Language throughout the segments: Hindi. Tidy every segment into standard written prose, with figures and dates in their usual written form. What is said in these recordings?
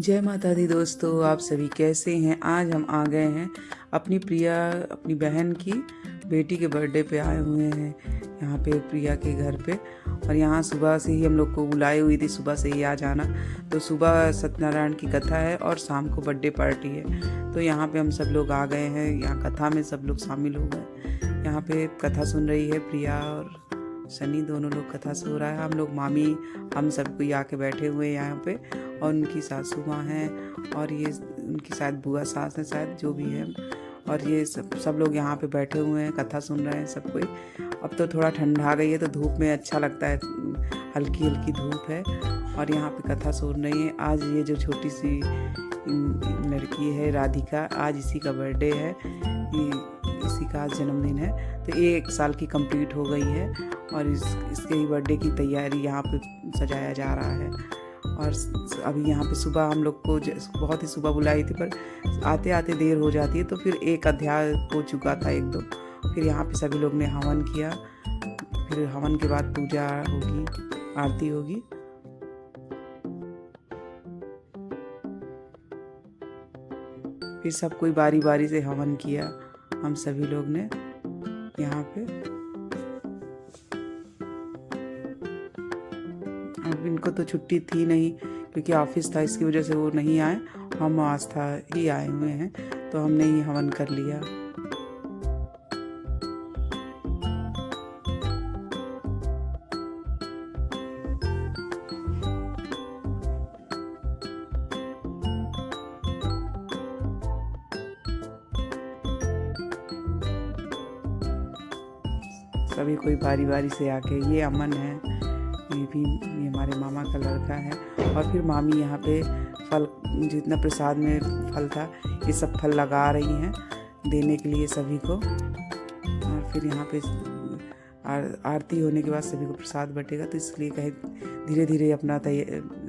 जय माता दी दोस्तों, आप सभी कैसे हैं। आज हम आ गए हैं अपनी प्रिया अपनी बहन की बेटी के बर्थडे पे आए हुए हैं यहाँ पे प्रिया के घर पे। और यहाँ सुबह से ही हम लोग को बुलाई हुई थी, सुबह से ही आ जाना। तो सुबह सत्यनारायण की कथा है और शाम को बर्थडे पार्टी है। तो यहाँ पे हम सब लोग आ गए हैं, यहाँ कथा में सब लोग शामिल हो गए। यहाँ पे कथा सुन रही है प्रिया और सनी, दोनों लोग कथा सो रहा है। हम लोग मामी हम सब कोई आके बैठे हुए हैं यहाँ पे। और उनकी सासू माँ हैं और ये उनकी शायद बुआ सास है, शायद जो भी है। और ये सब लोग यहाँ पे बैठे हुए हैं, कथा सुन रहे हैं सब कोई। अब तो थोड़ा ठंडा आ गई है तो धूप में अच्छा लगता है, हल्की हल्की धूप है। और यहाँ पे कथा सुन रही है। आज ये जो छोटी सी लड़की है राधिका, आज इसी का बर्थडे है, इसी का आज जन्मदिन है। तो ये 1 साल की कंप्लीट हो गई है और इसके ही बर्थडे की तैयारी यहाँ पे सजाया जा रहा है। और अभी यहाँ पे सुबह हम लोग को बहुत ही सुबह बुलाई थी, पर आते आते देर हो जाती है। तो फिर एक अध्याय हो चुका था 1-2। फिर यहाँ पे सभी लोग ने हवन किया। फिर हवन के बाद पूजा होगी, आरती होगी। फिर सब कोई बारी बारी से हवन किया हम सभी लोग ने यहाँ पे। अब इनको तो छुट्टी थी नहीं क्योंकि ऑफिस था, इसकी वजह से वो नहीं आए। हम आस्था ही आए हुए हैं तो हमने ही हवन कर लिया। सभी कोई बारी बारी से आके, ये अमन है, ये हमारे मामा का लड़का है। और फिर मामी यहाँ पे फल, जितना प्रसाद में फल था ये सब फल लगा रही हैं देने के लिए सभी को। और फिर यहाँ पे आरती होने के बाद सभी को प्रसाद बटेगा, तो इसलिए कहे धीरे धीरे अपना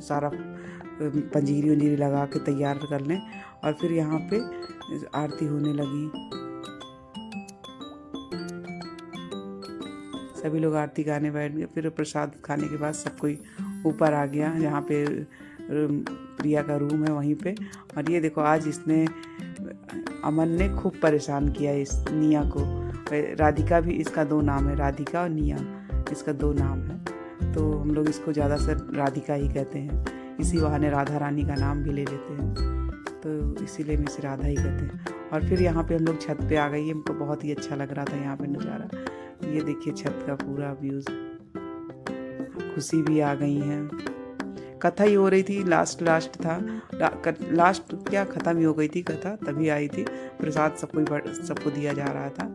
सारा पंजीरी वंजीरी लगा के तैयार कर लें। और फिर यहाँ पे आरती होने लगी। सभी लोग आरती गाने बैठ गए। फिर प्रसाद खाने के बाद सब कोई ऊपर आ गया, जहाँ पे प्रिया का रूम है वहीं पे। और ये देखो आज इसने अमन ने खूब परेशान किया इस निया को। राधिका भी, इसका 2 नाम है, राधिका और निया, इसका 2 नाम है। तो हम लोग इसको ज़्यादा से राधिका ही कहते हैं, इसी बहाने राधा रानी का नाम भी ले लेते हैं, तो इसीलिए हम इसे राधा ही कहते हैं। और फिर यहाँ पे हम लोग छत पे आ गई। हमको बहुत ही अच्छा लग रहा था यहाँ पे नज़ारा। ये देखिए छत का पूरा व्यूज। खुशी भी आ गई हैं। कथा ही हो रही थी, लास्ट था, लास्ट क्या ख़त्म ही हो गई थी कथा, तभी आई थी। प्रसाद सबको दिया जा रहा था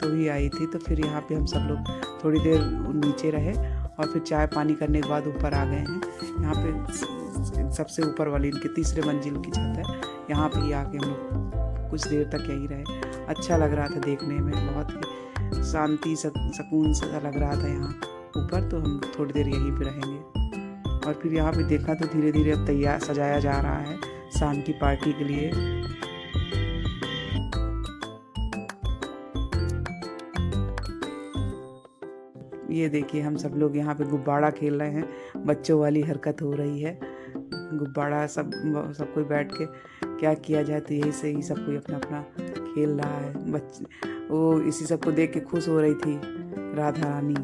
तो ही आई थी। तो फिर यहाँ पे हम सब लोग थोड़ी देर नीचे रहे और फिर चाय पानी करने के बाद ऊपर आ गए हैं। यहाँ पे सबसे ऊपर वाली इनके 3रे मंजिल की छत है, यहाँ पे ही आके हम लोग कुछ देर तक यहीं रहे। अच्छा लग रहा था देखने में, बहुत ही शांति सुकून सा लग रहा था यहाँ ऊपर। तो हम थोड़ी देर यहीं पे रहेंगे। और फिर यहाँ पे देखा तो धीरे धीरे अब तैयार सजाया जा रहा है शाम की पार्टी के लिए। ये देखिए हम सब लोग यहाँ पे गुब्बारा खेल रहे हैं, बच्चों वाली हरकत हो रही है। गुब्बारा सब कोई बैठ के क्या किया जाए, तो यही से ही सब कोई अपना अपना खेल रहा है। बच्चे वो इसी सबको देख के खुश हो रही थी राधा रानी।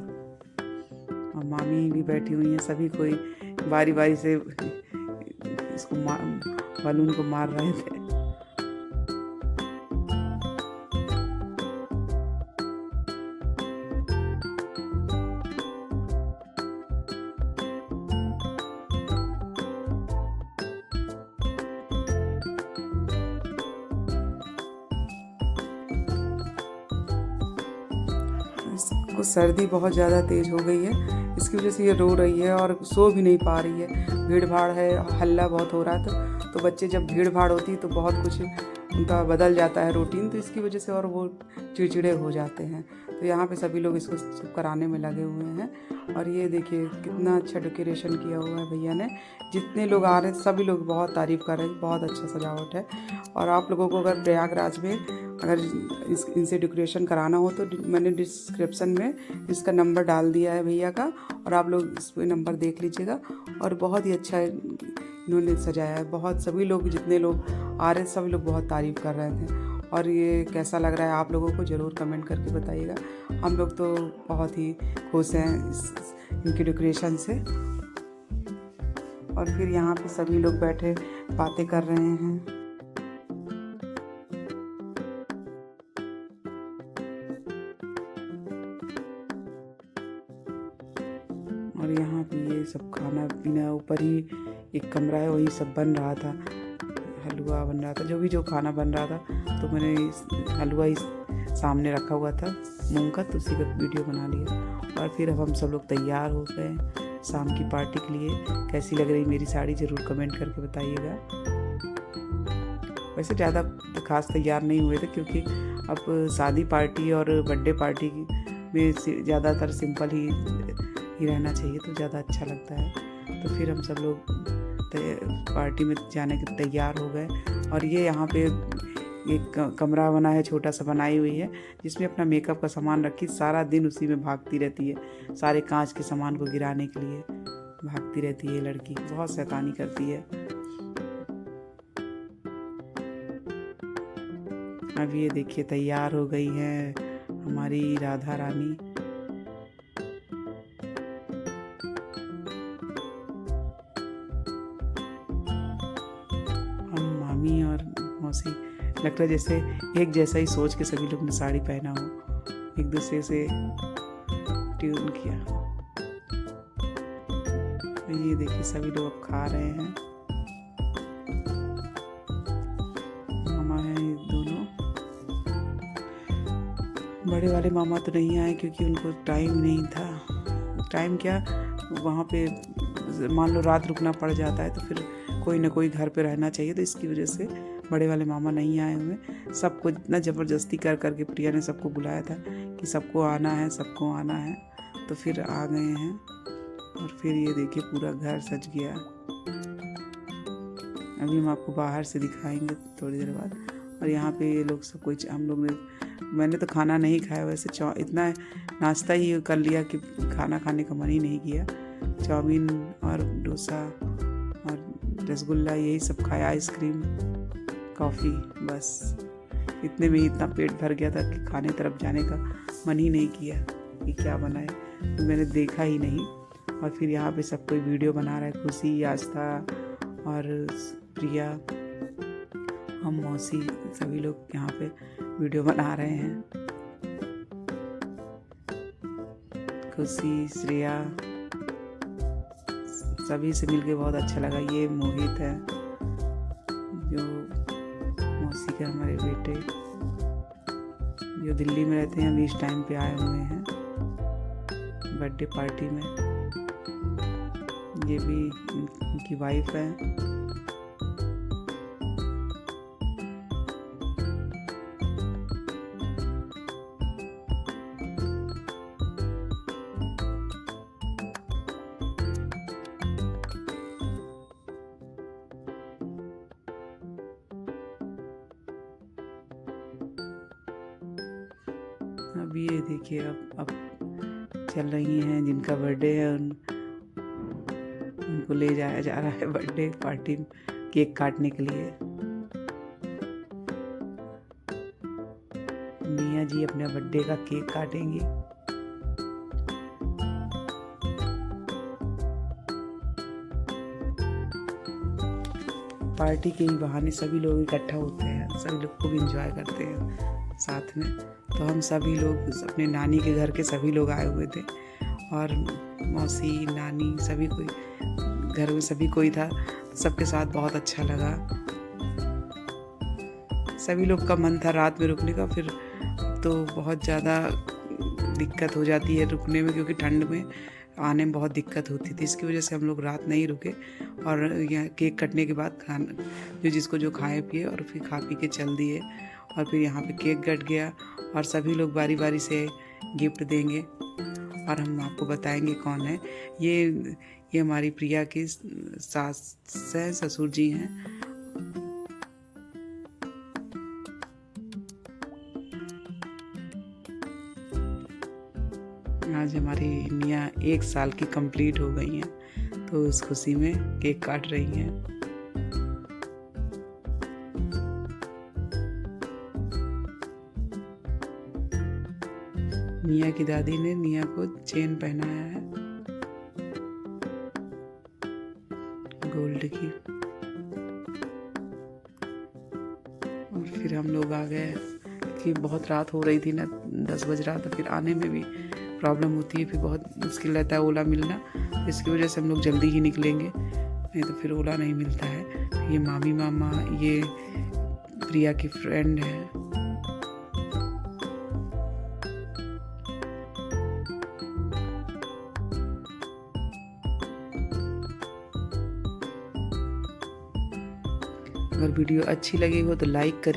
और मामी भी बैठी हुई हैं, सभी कोई बारी बारी से इसको बलून को मार रहे थे। इसको सर्दी बहुत ज़्यादा तेज़ हो गई है, इसकी वजह से ये रो रही है और सो भी नहीं पा रही है। भीड़ भाड़ है, हल्ला बहुत हो रहा है। तो बच्चे जब भीड़ भाड़ होती है तो बहुत कुछ उनका बदल जाता है रूटीन, तो इसकी वजह से और वो चिड़चिड़े हो जाते हैं। तो यहाँ पे सभी लोग इसको चुप कराने में लगे हुए हैं। और ये देखिए कितना अच्छा डेकोरेशन किया हुआ है भैया ने। जितने लोग आ रहे हैं सभी लोग बहुत तारीफ़ कर रहे हैं, बहुत अच्छा सजावट है। और आप लोगों को अगर प्रयागराज में अगर इनसे डेकोरेशन कराना हो तो मैंने डिस्क्रिप्शन में इसका नंबर डाल दिया है भैया का, और आप लोग इस पे नंबर देख लीजिएगा। और बहुत ही अच्छा इन्होंने सजाया है। बहुत सभी लोग, जितने लोग आ रहे सभी लोग बहुत तारीफ़ कर रहे थे। और ये कैसा लग रहा है आप लोगों को ज़रूर कमेंट करके बताइएगा। हम लोग तो बहुत ही खुश हैं इनकी डेकोरेशन से। और फिर यहाँ पे सभी लोग बैठे बातें कर रहे हैं। और यहाँ पे ये सब खाना पीना, ऊपर ही एक कमरा है वही सब बन रहा था, हलवा बन रहा था, जो खाना बन रहा था। तो मैंने हलवा ही सामने रखा हुआ था मूंग का, तो उसी का वीडियो बना लिया। और फिर अब हम सब लोग तैयार हो गए शाम की पार्टी के लिए। कैसी लग रही मेरी साड़ी ज़रूर कमेंट करके बताइएगा। वैसे ज़्यादा खास तैयार नहीं हुए थे, क्योंकि अब शादी पार्टी और बर्थडे पार्टी में ज़्यादातर सिंपल ही रहना चाहिए, तो ज़्यादा अच्छा लगता है। तो फिर हम सब लोग पार्टी में जाने के तैयार हो गए। और ये यहाँ पे एक कमरा बना है, छोटा सा बनाई हुई है, जिसमें अपना मेकअप का सामान रखी सारा दिन उसी में भागती रहती है। सारे कांच के सामान को गिराने के लिए भागती रहती है लड़की, बहुत शैतानी करती है। अब ये देखिए तैयार हो गई है हमारी राधा रानी। हम मामी और मौसी लगता है जैसे एक जैसा ही सोच के सभी लोग ने साड़ी पहना हो, एक दूसरे से ट्यून किया। ये देखिए सभी लोग अब खा रहे हैं। मामा हैं ये दोनों। बड़े वाले मामा तो नहीं आए क्योंकि उनको टाइम नहीं था। टाइम क्या, वहाँ पे मान लो रात रुकना पड़ जाता है, तो फिर कोई ना कोई घर पे रहना चाहिए, तो इसकी वजह से बड़े वाले मामा नहीं आए हुए। सबको इतना ज़बरदस्ती कर करके प्रिया ने सबको बुलाया था कि सबको आना है, सबको आना है, तो फिर आ गए हैं। और फिर ये देखिए पूरा घर सज गया। अभी हम आपको बाहर से दिखाएंगे थोड़ी देर बाद। और यहाँ पे ये लोग सब कुछ, हम लोग ने, मैंने तो खाना नहीं खाया, वैसे इतना नाश्ता ही कर लिया कि खाना खाने का मन ही नहीं किया। चाउमीन और डोसा और रसगुल्ला यही सब खाया, आइसक्रीम, कॉफ़ी, बस इतने में ही इतना पेट भर गया था कि खाने तरफ जाने का मन ही नहीं किया कि क्या बनाए, तो मैंने देखा ही नहीं। और फिर यहाँ पे सब कोई वीडियो बना रहा है, खुशी, आस्था और प्रिया, हम मौसी, सभी लोग यहाँ पे वीडियो बना रहे हैं। खुशी, श्रेया, सभी से मिलके बहुत अच्छा लगा। ये मोहित है जो मौसी के हमारे बेटे, जो दिल्ली में रहते हैं, अभी इस टाइम पे आए हुए हैं बर्थडे पार्टी में। ये भी उनकी वाइफ है। अब ये देखिए अब चल रही हैं जिनका बर्थडे है, उनको ले जाया जा रहा है बर्थडे पार्टी केक काटने के लिए। मियाँ जी अपने बर्थडे का केक काटेंगी। पार्टी के ही बहाने सभी लोग इकट्ठा होते हैं, सभी लोग खूब एंजॉय करते हैं साथ में। तो हम सभी लोग अपने नानी के घर के सभी लोग आए हुए थे, और मौसी, नानी, सभी कोई घर में सभी कोई था। सबके साथ बहुत अच्छा लगा। सभी लोग का मन था रात में रुकने का, फिर तो बहुत ज़्यादा दिक्कत हो जाती है रुकने में, क्योंकि ठंड में आने में बहुत दिक्कत होती थी। इसकी वजह से हम लोग रात नहीं रुके, और यहाँ केक कटने के बाद खाना जो जिसको जो खाए पिए और फिर खा पी के चल दिए। और फिर यहाँ पे केक कट गया, और सभी लोग बारी बारी से गिफ्ट देंगे, और हम आपको बताएंगे कौन है। ये हमारी प्रिया की सास हैं, ससुर जी हैं। आज हमारी निया 1 साल की कंप्लीट हो गई हैं, तो उस खुशी में केक काट रही हैं। निया की दादी ने निया को चेन पहनाया है गोल्ड की। और फिर हम लोग आ गए कि बहुत रात हो रही थी ना, 10 बज रहा था। फिर आने में भी प्रॉब्लम होती है, फिर बहुत मुश्किल रहता है ओला मिलना। इसकी वजह से हम लोग जल्दी ही निकलेंगे, नहीं तो फिर ओला नहीं मिलता है। ये मामी मामा, ये प्रिया की फ्रेंड है। अगर वीडियो अच्छी लगी हो तो लाइक करिए।